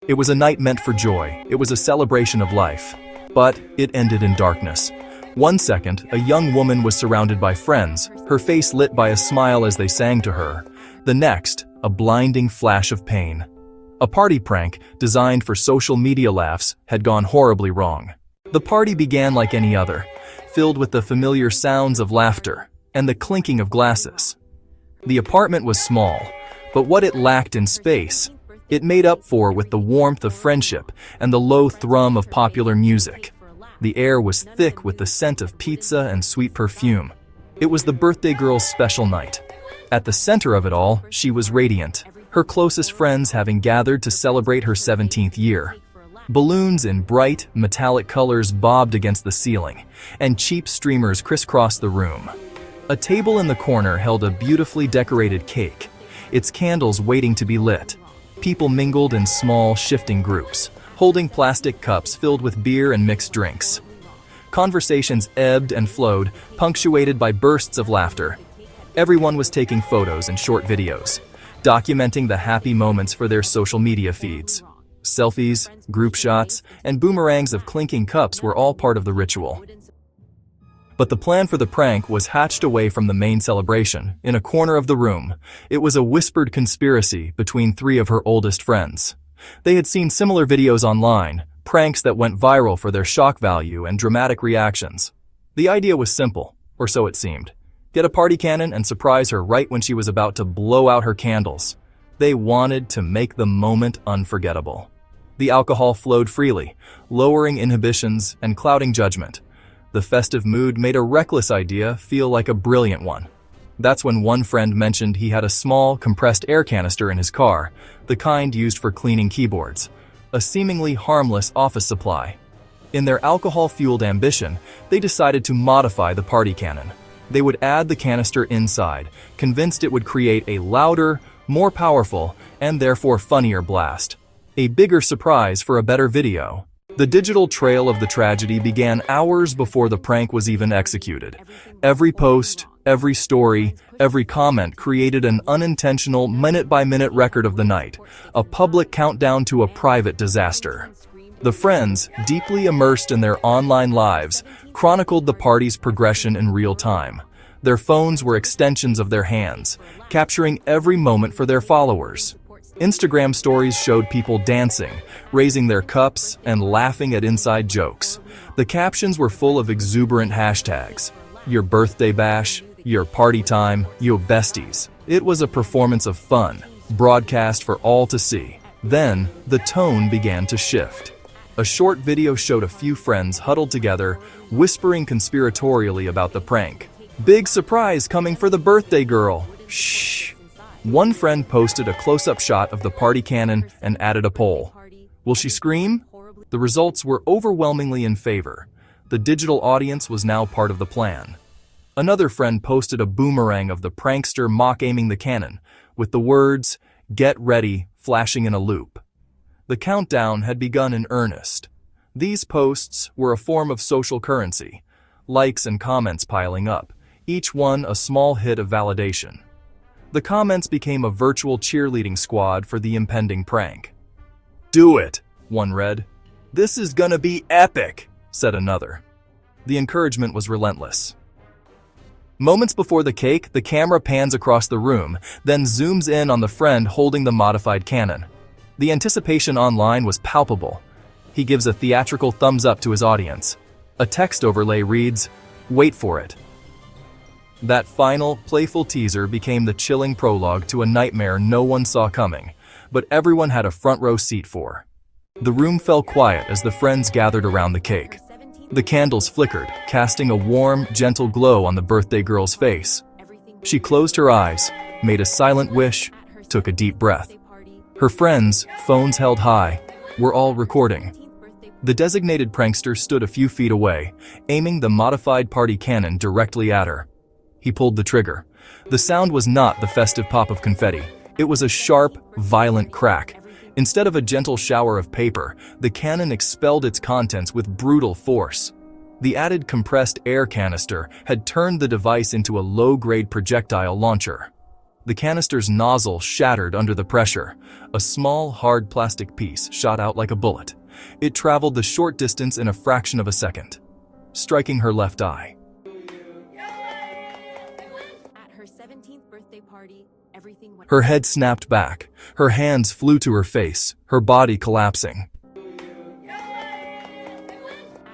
It was a night meant for joy. It was a celebration of life. But it ended in darkness. One second, a young woman was surrounded by friends, her face lit by a smile as they sang to her. The next, a blinding flash of pain. A party prank, designed for social media laughs, had gone horribly wrong. The party began like any other, filled with the familiar sounds of laughter and the clinking of glasses. The apartment was small, but what it lacked in space, it made up for with the warmth of friendship and the low thrum of popular music. The air was thick with the scent of pizza and sweet perfume. It was the birthday girl's special night. At the center of it all, she was radiant, her closest friends having gathered to celebrate her 17th year. Balloons in bright, metallic colors bobbed against the ceiling, and cheap streamers crisscrossed the room. A table in the corner held a beautifully decorated cake, its candles waiting to be lit. People mingled in small, shifting groups, holding plastic cups filled with beer and mixed drinks. Conversations ebbed and flowed, punctuated by bursts of laughter. Everyone was taking photos and short videos, documenting the happy moments for their social media feeds. Selfies, group shots, and boomerangs of clinking cups were all part of the ritual. But the plan for the prank was hatched away from the main celebration, in a corner of the room. It was a whispered conspiracy between three of her oldest friends. They had seen similar videos online, pranks that went viral for their shock value and dramatic reactions. The idea was simple, or so it seemed. Get a party cannon and surprise her right when she was about to blow out her candles. They wanted to make the moment unforgettable. The alcohol flowed freely, lowering inhibitions and clouding judgment. The festive mood made a reckless idea feel like a brilliant one. That's when one friend mentioned he had a small, compressed air canister in his car, the kind used for cleaning keyboards, a seemingly harmless office supply. In their alcohol-fueled ambition, they decided to modify the party cannon. They would add the canister inside, convinced it would create a louder, more powerful, and therefore funnier blast. A bigger surprise for a better video. The digital trail of the tragedy began hours before the prank was even executed. Every post, every story, every comment created an unintentional minute-by-minute record of the night, a public countdown to a private disaster. The friends, deeply immersed in their online lives, chronicled the party's progression in real time. Their phones were extensions of their hands, capturing every moment for their followers. Instagram stories showed people dancing, raising their cups, and laughing at inside jokes. The captions were full of exuberant hashtags. Your birthday bash, your party time, your besties. It was a performance of fun, broadcast for all to see. Then, the tone began to shift. A short video showed a few friends huddled together, whispering conspiratorially about the prank. Big surprise coming for the birthday girl. Shh. One friend posted a close-up shot of the party cannon and added a poll. Will she scream? The results were overwhelmingly in favor. The digital audience was now part of the plan. Another friend posted a boomerang of the prankster mock-aiming the cannon, with the words, "Get ready," flashing in a loop. The countdown had begun in earnest. These posts were a form of social currency, likes and comments piling up, each one a small hit of validation. The comments became a virtual cheerleading squad for the impending prank. "Do it," one read. "This is gonna be epic," said another. The encouragement was relentless. Moments before the cake, the camera pans across the room, then zooms in on the friend holding the modified cannon. The anticipation online was palpable. He gives a theatrical thumbs up to his audience. A text overlay reads, "Wait for it." That final, playful teaser became the chilling prologue to a nightmare no one saw coming, but everyone had a front row seat for. The room fell quiet as the friends gathered around the cake. The candles flickered, casting a warm, gentle glow on the birthday girl's face. She closed her eyes, made a silent wish, took a deep breath. Her friends, phones held high, were all recording. The designated prankster stood a few feet away, aiming the modified party cannon directly at her. He pulled the trigger. The sound was not the festive pop of confetti. It was a sharp, violent crack. Instead of a gentle shower of paper, the cannon expelled its contents with brutal force. The added compressed air canister had turned the device into a low-grade projectile launcher. The canister's nozzle shattered under the pressure. A small, hard plastic piece shot out like a bullet. It traveled the short distance in a fraction of a second, striking her left eye. At her 17th birthday party, everything went. Her head snapped back. Her hands flew to her face, her body collapsing. At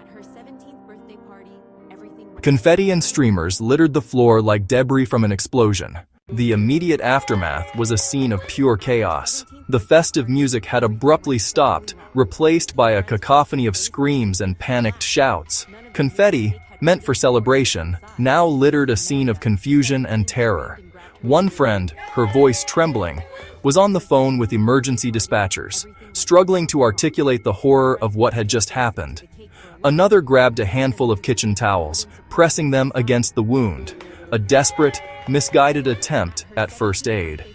her 17th birthday party, everything went. Confetti and streamers littered the floor like debris from an explosion. The immediate aftermath was a scene of pure chaos. The festive music had abruptly stopped, replaced by a cacophony of screams and panicked shouts. Confetti, meant for celebration, now littered a scene of confusion and terror. One friend, her voice trembling, was on the phone with emergency dispatchers, struggling to articulate the horror of what had just happened. Another grabbed a handful of kitchen towels, pressing them against the wound, a desperate, misguided attempt at first aid.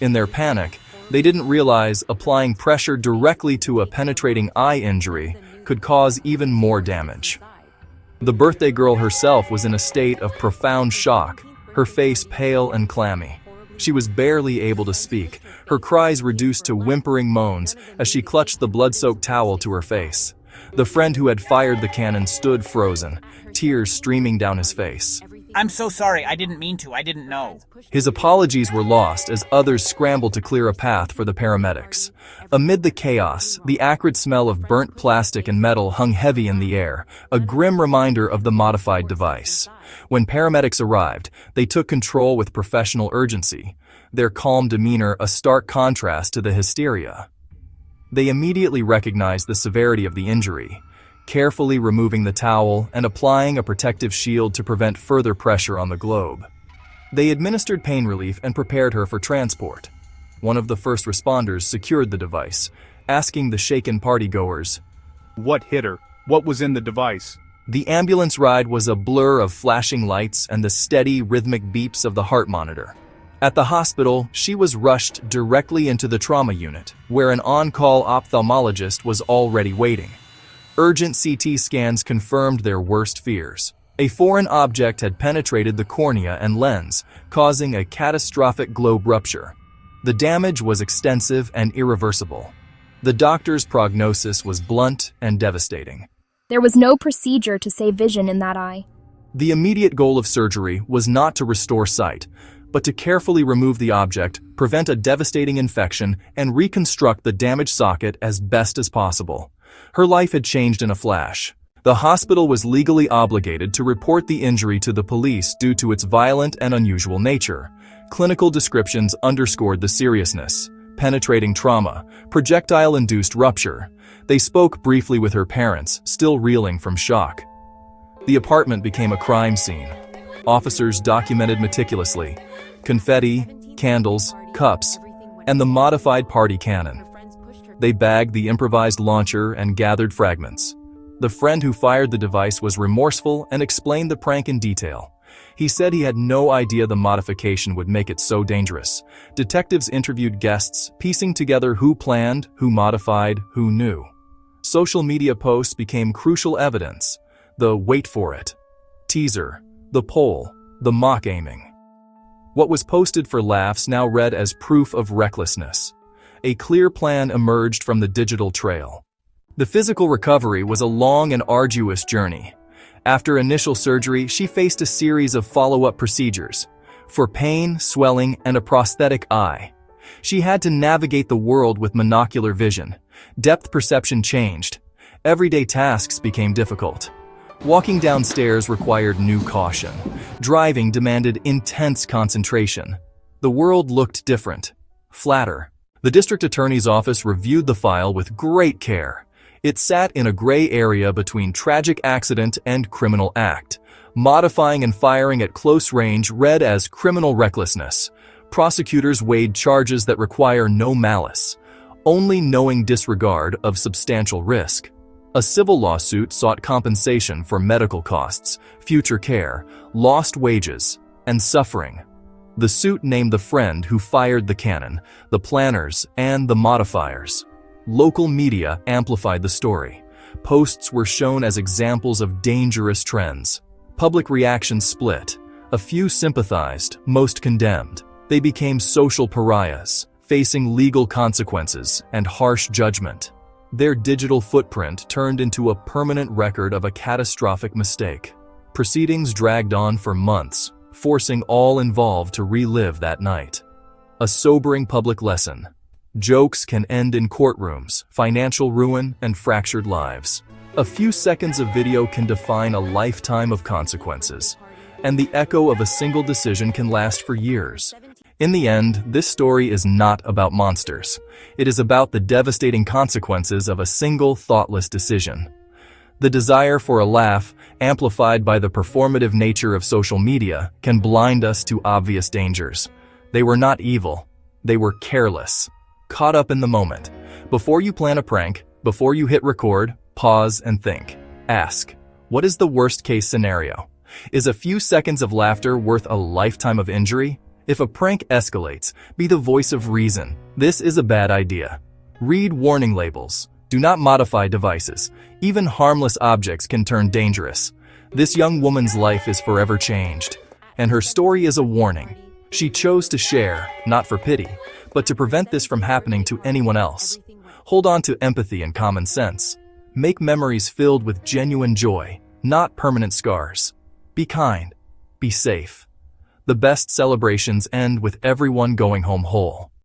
In their panic, they didn't realize applying pressure directly to a penetrating eye injury could cause even more damage. The birthday girl herself was in a state of profound shock, her face pale and clammy. She was barely able to speak, her cries reduced to whimpering moans as she clutched the blood-soaked towel to her face. The friend who had fired the cannon stood frozen, tears streaming down his face. I'm so sorry, I didn't mean to, I didn't know. His apologies were lost as others scrambled to clear a path for the paramedics. Amid the chaos, the acrid smell of burnt plastic and metal hung heavy in the air, a grim reminder of the modified device. When paramedics arrived, they took control with professional urgency, their calm demeanor a stark contrast to the hysteria. They immediately recognized the severity of the injury, carefully removing the towel and applying a protective shield to prevent further pressure on the globe. They administered pain relief and prepared her for transport. One of the first responders secured the device, asking the shaken partygoers, "What hit her? What was in the device?" The ambulance ride was a blur of flashing lights and the steady, rhythmic beeps of the heart monitor. At the hospital, she was rushed directly into the trauma unit, where an on-call ophthalmologist was already waiting. Urgent CT scans confirmed their worst fears. A foreign object had penetrated the cornea and lens, causing a catastrophic globe rupture. The damage was extensive and irreversible. The doctor's prognosis was blunt and devastating. There was no procedure to save vision in that eye. The immediate goal of surgery was not to restore sight, but to carefully remove the object, prevent a devastating infection, and reconstruct the damaged socket as best as possible. Her life had changed in a flash. The hospital was legally obligated to report the injury to the police due to its violent and unusual nature. Clinical descriptions underscored the seriousness: penetrating trauma, projectile-induced rupture. They spoke briefly with her parents, still reeling from shock. The apartment became a crime scene. Officers documented meticulously: confetti, candles, cups, and the modified party cannon. They bagged the improvised launcher and gathered fragments. The friend who fired the device was remorseful and explained the prank in detail. He said he had no idea the modification would make it so dangerous. Detectives interviewed guests, piecing together who planned, who modified, who knew. Social media posts became crucial evidence: the "wait for it" teaser, the poll, the mock aiming. What was posted for laughs now read as proof of recklessness. A clear plan emerged from the digital trail. The physical recovery was a long and arduous journey. After initial surgery, she faced a series of follow-up procedures for pain, swelling, and a prosthetic eye. She had to navigate the world with monocular vision. Depth perception changed. Everyday tasks became difficult. Walking downstairs required new caution. Driving demanded intense concentration. The world looked different, flatter. The district attorney's office reviewed the file with great care. It sat in a gray area between tragic accident and criminal act. Modifying and firing at close range read as criminal recklessness. Prosecutors weighed charges that require no malice, only knowing disregard of substantial risk. A civil lawsuit sought compensation for medical costs, future care, lost wages, and suffering. The suit named the friend who fired the cannon, the planners, and the modifiers. Local media amplified the story. Posts were shown as examples of dangerous trends. Public reaction split. A few sympathized, most condemned. They became social pariahs, facing legal consequences and harsh judgment. Their digital footprint turned into a permanent record of a catastrophic mistake. Proceedings dragged on for months, forcing all involved to relive that night. A sobering public lesson. Jokes can end in courtrooms, financial ruin, and fractured lives. A few seconds of video can define a lifetime of consequences, and the echo of a single decision can last for years. In the end, this story is not about monsters. It is about the devastating consequences of a single thoughtless decision. The desire for a laugh, amplified by the performative nature of social media, can blind us to obvious dangers. They were not evil. They were careless. Caught up in the moment. Before you plan a prank, before you hit record, pause and think. Ask, what is the worst-case scenario? Is a few seconds of laughter worth a lifetime of injury? If a prank escalates, be the voice of reason. This is a bad idea. Read warning labels. Do not modify devices. Even harmless objects can turn dangerous. This young woman's life is forever changed, and her story is a warning. She chose to share, not for pity, but to prevent this from happening to anyone else. Hold on to empathy and common sense. Make memories filled with genuine joy, not permanent scars. Be kind. Be safe. The best celebrations end with everyone going home whole.